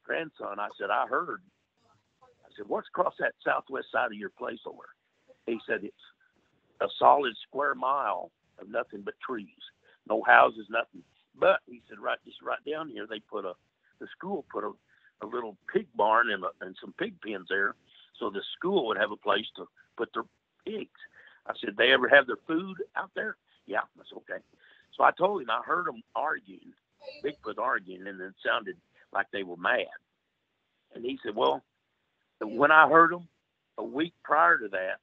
grandson, I said, I said, what's across that southwest side of your place over? He said, it's a solid square mile of nothing but trees. No houses, nothing. But he said, right down here, the school put a little pig barn and some pig pens there. So the school would have a place to put their pigs. I said, they ever have their food out there? Yeah, that's okay. So I told him I heard them arguing, Bigfoot arguing, and it sounded like they were mad. And he said, well, when I heard them a week prior to that,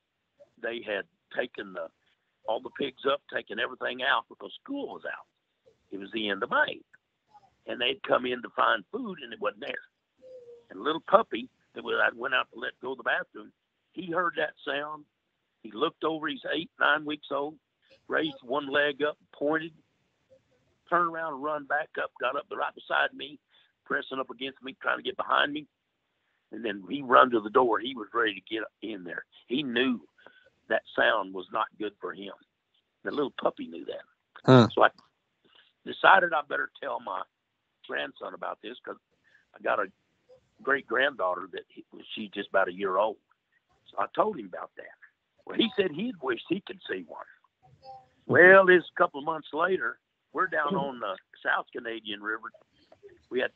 they had taken all the pigs up, taken everything out because school was out. It was the end of May. And they'd come in to find food, and it wasn't there. And a little puppy that I went out to let go to the bathroom, he heard that sound. He looked over. He's 8, 9 weeks old, raised one leg up, pointed, turned around and run back up, got up right beside me, pressing up against me, trying to get behind me. And then he run to the door. He was ready to get in there. He knew that sound was not good for him. The little puppy knew that. Huh. So I decided I better tell my grandson about this because I got a great-granddaughter she's just about a year old. So I told him about that. Well, he said he'd wished he could see one. Well, this a couple of months later, we're down on the South Canadian River. We had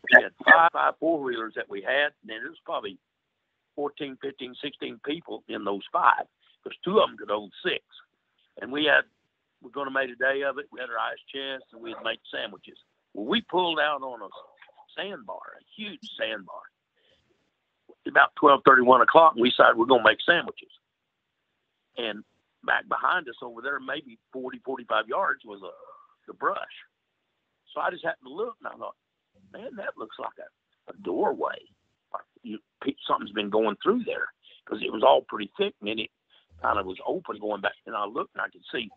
five four-wheelers that we had, and there was probably 14, 15, 16 people in those five, because two of them could hold six. And we're going to make a day of it. We had our ice chest, and we'd make sandwiches. Well, we pulled out on a sandbar, a huge sandbar. About 12:30, 1 o'clock, and we decided we're going to make sandwiches. And back behind us over there, maybe 40, 45 yards, was the brush. So I just happened to look, and I thought, man, that looks like a doorway. Something's been going through there, because it was all pretty thick, and then it kind of was open going back. And I looked, and I could see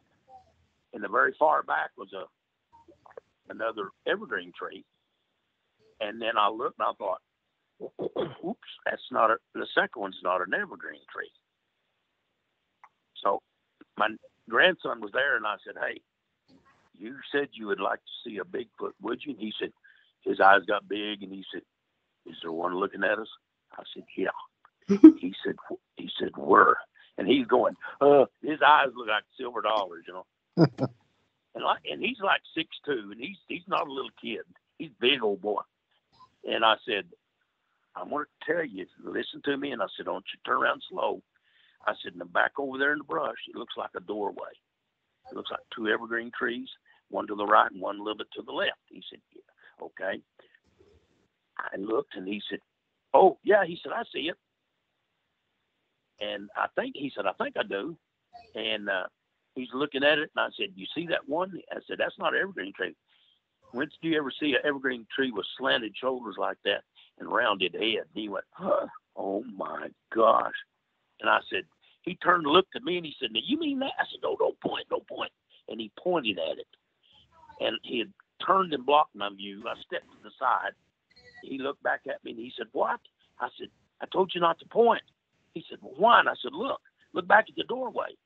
in the very far back was another evergreen tree. And then I looked, and I thought, oops, the second one's not an evergreen tree. So my grandson was there, and I said, hey, you said you would like to see a Bigfoot, would you? And he said, his eyes got big, and he said, is there one looking at us? I said, yeah. He said, where? And he's going, his eyes look like silver dollars, you know. and he's like 6'2", and he's not a little kid. He's a big old boy. And I said, I want to tell you, listen to me. And I said, don't you turn around slow. I said, in the back over there in the brush, it looks like a doorway. It looks like two evergreen trees, one to the right and one a little bit to the left. He said, yeah, okay. I looked, and he said, oh, yeah. He said, I see it. And I think I do. And he's looking at it, and I said, you see that one? I said, that's not an evergreen tree. When did you ever see an evergreen tree with slanted shoulders like that and rounded head? And he went, oh, my gosh. And I said, he turned and looked at me, and he said, now, you mean that? I said, no, don't point. And he pointed at it. And he had turned and blocked my view. I stepped to the side. He looked back at me, and he said, what? I said, I told you not to point. He said, well, why? And I said, look back at the doorway.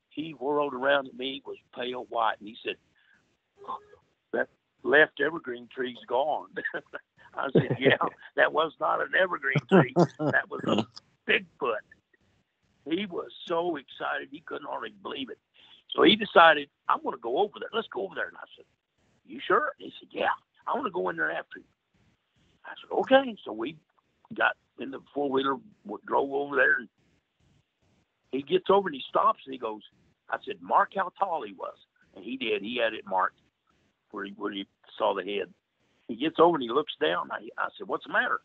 He whirled around at me, was pale white, and he said, that left evergreen tree's gone. I said, yeah, that was not an evergreen tree. That was a Bigfoot. He was so excited, he couldn't hardly believe it. So he decided, I'm going to go over there. Let's go over there. And I said, you sure? And he said, yeah, I want to go in there after you. I said, okay. So we got in the four-wheeler, drove over there, and he gets over and he stops and he goes, I said, mark how tall he was. And he did. He had it marked where he saw the head. He gets over and he looks down. I said, what's the matter?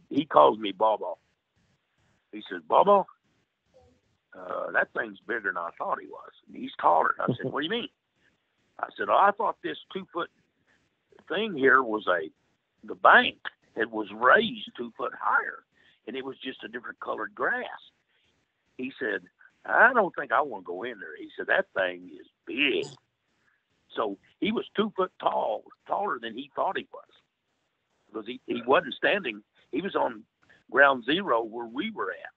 He calls me Baba. He says, Baba, that thing's bigger than I thought he was. And he's taller. I said, what do you mean? I said, I thought this 2-foot thing here was the bank. It was raised 2 foot higher, and it was just a different colored grass. He said, I don't think I want to go in there. He said, that thing is big. So he was 2 foot tall, taller than he thought he was. Because he wasn't standing. He was on ground zero where we were at.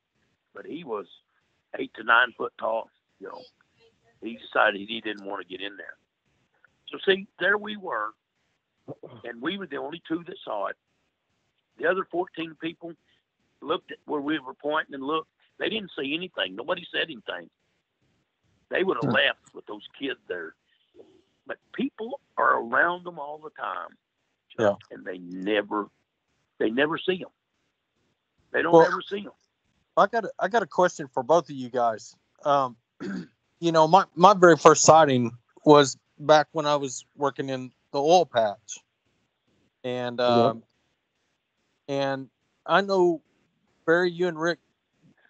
But he was 8 to 9 foot tall. You know, he decided he didn't want to get in there. So see, there we were. And we were the only two that saw it. The other 14 people looked at where we were pointing and looked. They didn't see anything. Nobody said anything. They would have left with those kids there. But people are around them all the time. Yeah. And they never see them. They don't ever see them. I got a question for both of you guys. You know, my very first sighting was back when I was working in the oil patch. And and I know, Barry, you and Rick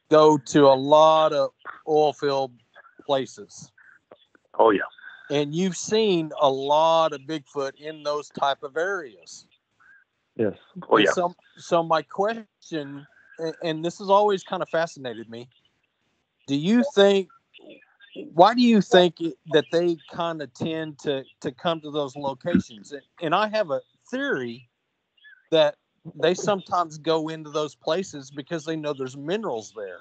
go to a lot of oil field places. Oh, yeah. And you've seen a lot of Bigfoot in those type of areas. Yes. Oh, yeah. So my question, and this has always kind of fascinated me, why do you think that they kind of tend to come to those locations? And I have a theory that they sometimes go into those places because they know there's minerals there.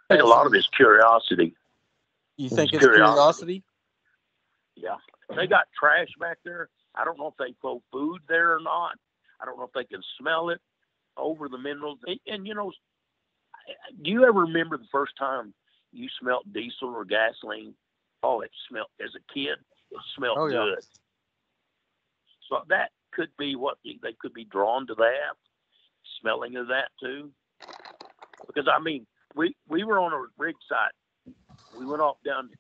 I think a lot of it's curiosity. You think it's curiosity? Yeah. They got trash back there. I don't know if they throw food there or not. I don't know if they can smell it over the minerals. And you know, do you ever remember the first time you smelled diesel or gasoline? Oh, it smelled, as a kid, it smelled good. So that could be what they could be drawn to, that smelling of that too. Because I mean, we were on a rig site. We went off down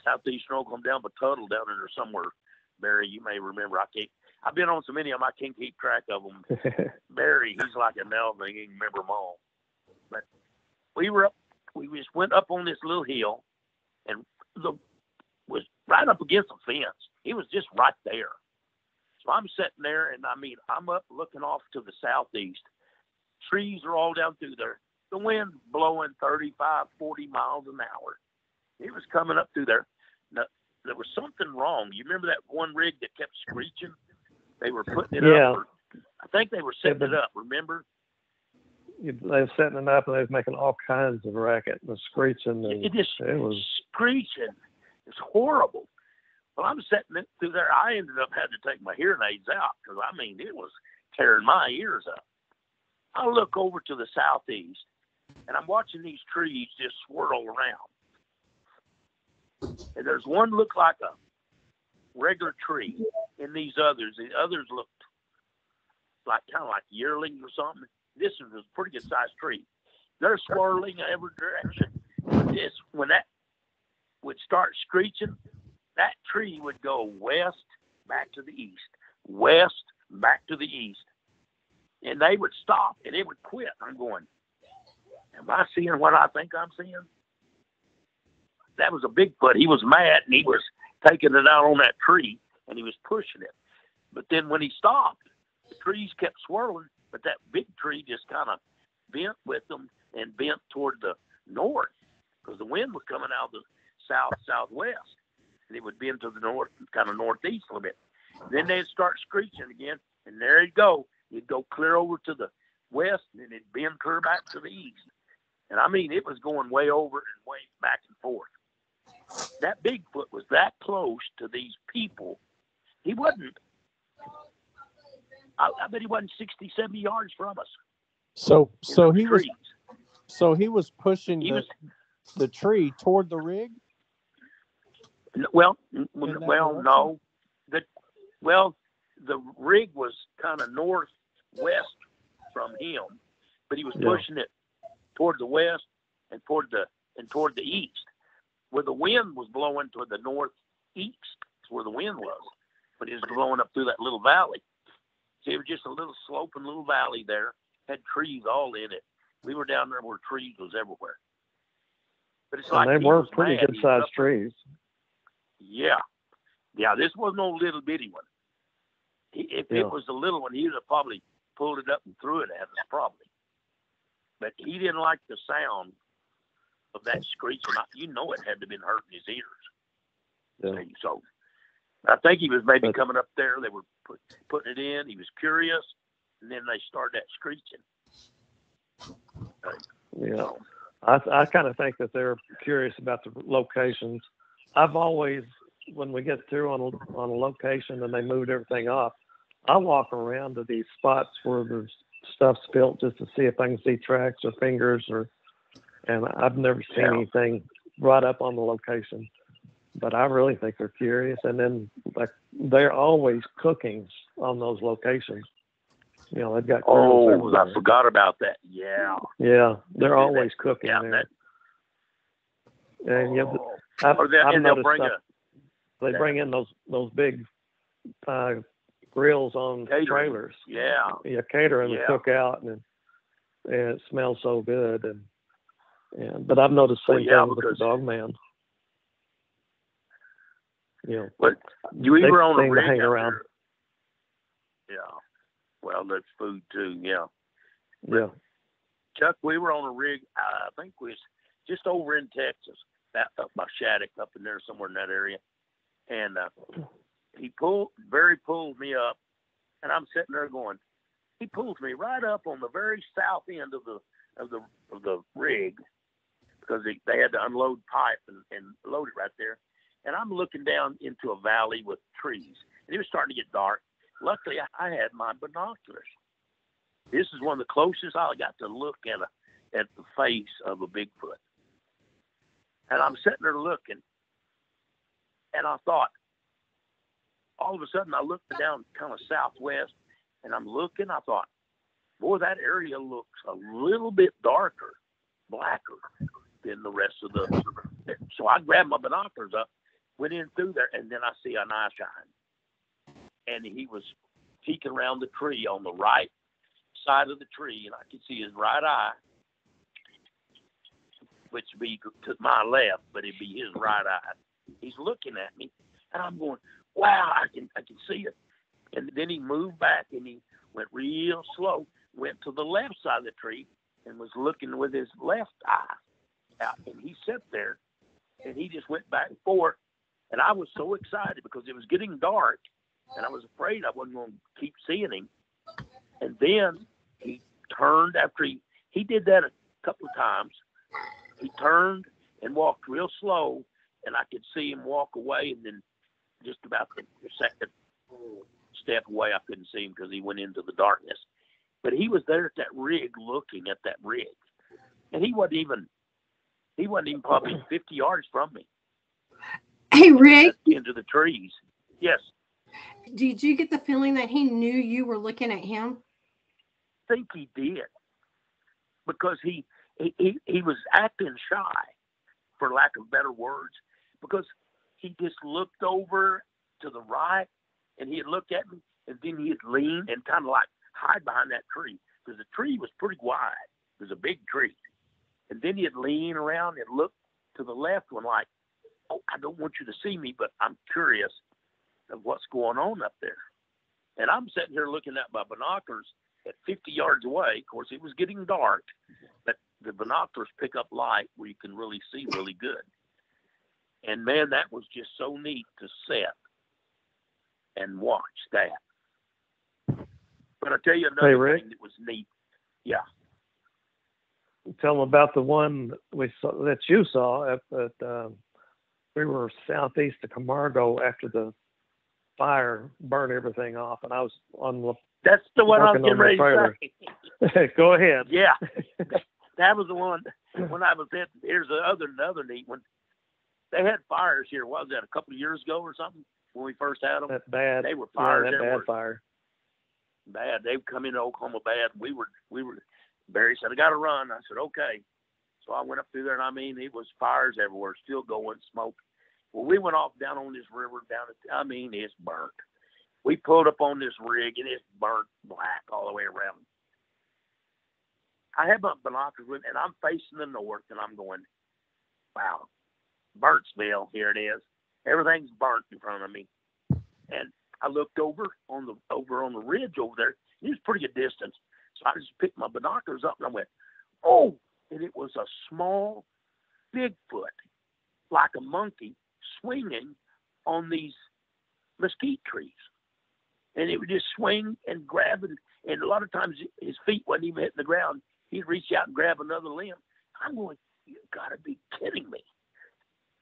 southeastern Oklahoma, down Tuttle, down in there somewhere. Barry, you may remember. I've been on so many of them, I can't keep track of them. Barry, he's like an elf, he can remember them all. But we just went up on this little hill, and was right up against the fence. He was just right there. So I'm sitting there, and I mean, I'm up looking off to the southeast. Trees are all down through there. The wind blowing 35, 40 miles an hour. It was coming up through there. Now, there was something wrong. You remember that one rig that kept screeching? They were putting it up. I think they were setting it up, remember? They were setting it up, and they was making all kinds of racket and screeching. And it was screeching. It's horrible. Well, I'm sitting through there. I ended up having to take my hearing aids out because, I mean, it was tearing my ears up. I look over to the southeast, and I'm watching these trees just swirl around. And there's one looked like a regular tree, and these others looked like kind of like yearlings or something. This was a pretty good sized tree. They're swirling in every direction. When that would start screeching, that tree would go west, back to the east, west, back to the east. And they would stop, and it would quit. I'm going, am I seeing what I think I'm seeing? That was a Bigfoot. He was mad, and he was taking it out on that tree, and he was pushing it. But then when he stopped, the trees kept swirling, but that big tree just kind of bent with them and bent toward the north because the wind was coming out of the southwest, and it would bend to the north, kind of northeast a little bit. Then they'd start screeching again, and there he'd go. He'd go clear over to the west, and then it'd bend clear back to the east. And I mean, it was going way over and way back and forth. That Bigfoot was that close to these people. He wasn't, I bet he wasn't 60, 70 yards from us. So he was pushing the tree toward the rig? No. The rig was kind of northwest from him, but he was pushing it toward the west and toward the east, where the wind was blowing toward the northeast, where the wind was, but it was blowing up through that little valley. So it was just a little sloping little valley there, had trees all in it. We were down there where trees was everywhere. But it's like they were pretty good sized trees. Yeah. This wasn't no little bitty one. If it was a little one, he would have probably pulled it up and threw it at us, probably. But he didn't like the sound of that screeching. You know it had to have been hurting his ears. Yeah. So I think he was maybe coming up there. They were putting it in. He was curious, and then they started that screeching. I kind of think that they're curious about the locations. I've always, when we get through on a location and they moved everything off, I walk around to these spots where there's stuff spilt just to see if I can see tracks or fingers, and I've never seen anything right up on the location. But I really think they're curious, and then like they're always cooking on those locations. You know, they've got. I forgot about that. Yeah. Yeah, they're always cooking there. And I've noticed they bring in those big grills on trailers. Yeah, catering and cook out, and it smells so good. But I've noticed the same thing with the dog man. But we were on a rig hang around. Yeah. Well, there's food too. Yeah. Yeah. Chuck, we were on a rig. I think we was just over in Texas, up by Shattuck, up in there somewhere in that area. And Barry pulled me up, and I'm sitting there going. He pulls me right up on the very south end of the rig because they had to unload pipe and load it right there. And I'm looking down into a valley with trees. and it was starting to get dark. Luckily, I had my binoculars. This is one of the closest I got to look at the face of a Bigfoot. And I'm sitting there looking, and I thought, all of a sudden, I looked down kind of southwest, and I'm looking. I thought, boy, that area looks a little bit darker, blacker than the rest of the. So I grabbed my binoculars up, went in through there, and then I see an eye shine. And he was peeking around the tree on the right side of the tree, and I could see his right eye, which would be to my left, but it'd be his right eye. He's looking at me, and I'm going, wow, I can see it. And then he moved back, and he went real slow, went to the left side of the tree, and was looking with his left eye out. And he sat there, and he just went back and forth. And I was so excited because it was getting dark, and I was afraid I wasn't going to keep seeing him. And then he turned after he did that a couple of times. He turned and walked real slow, and I could see him walk away. And then just about the second step away, I couldn't see him because he went into the darkness. But he was there at that rig, looking at that rig, and he wasn't even probably 50 yards from me. Hey, Rick. Into the trees. Yes. Did you get the feeling that he knew you were looking at him? I think he did, because he was acting shy, for lack of better words, because he just looked over to the right, and he'd look at me, and then he'd lean and kind of like hide behind that tree, because the tree was pretty wide. It was a big tree. And then he'd lean around and look to the left one like, oh, I don't want you to see me, but I'm curious of what's going on up there. And I'm sitting here looking at my binoculars at 50 yards away. Of course, it was getting dark, but the binoculars pick up light where you can really see really good. And man, that was just so neat to sit and watch that. But I'll tell you another thing that was neat. Yeah. Tell them about the one we saw that you saw we were southeast of Camargo after the fire burned everything off, and I was on the. That's the one I was getting ready to say. Go ahead. Yeah, that was the one. When I was there, here's another neat one. They had fires here. What was that? A couple of years ago or something when we first had them. That bad. They were fires. Yeah, that bad fire. Bad. They've come into Oklahoma bad. We were. Barry said, I got to run. I said, okay. So I went up through there, and I mean, it was fires everywhere, still going, smoke. Well, we went off down on this river it's burnt. We pulled up on this rig, and it's burnt black all the way around. I have my binoculars with, and I'm facing the north, and I'm going, wow, Burnsville, here it is. Everything's burnt in front of me. And I looked over on the ridge over there. It was pretty good distance. So I just picked my binoculars up, and I went, oh, and it was a small Bigfoot, like a monkey, swinging on these mesquite trees. And it would just swing and grab it. And a lot of times his feet wasn't even hitting the ground. He'd reach out and grab another limb. I'm going, you got to be kidding me.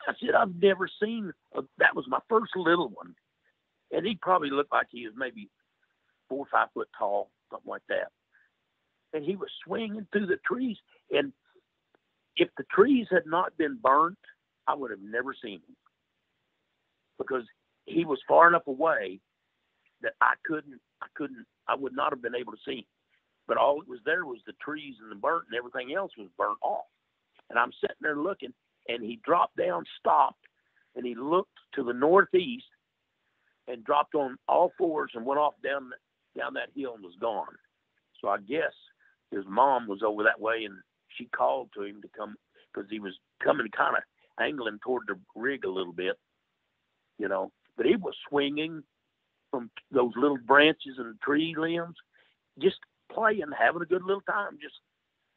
I said, I've never seen that was my first little one. And he probably looked like he was maybe 4 or 5 foot tall, something like that. And he was swinging through the trees. And if the trees had not been burnt, I would have never seen him, because he was far enough away that I would not have been able to see him. But all that was there was the trees and the burnt, and everything else was burnt off. And I'm sitting there looking, and he dropped down, stopped, and he looked to the northeast and dropped on all fours and went off down that hill and was gone. So I guess his mom was over that way, and she called to him to come, because he was coming kind of angling toward the rig a little bit, But he was swinging from those little branches and tree limbs, just playing, having a good little time,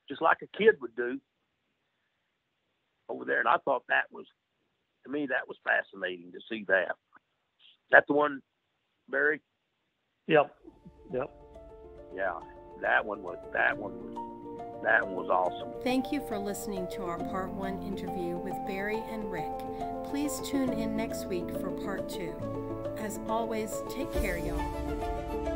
just like a kid would do over there. And I thought to me, that was fascinating to see that. Is that the one, Barry? Yep. Yeah. That one was That was awesome. Thank you for listening to our Part 1 interview with Barry and Rick. Please tune in next week for Part 2. As always, take care, y'all.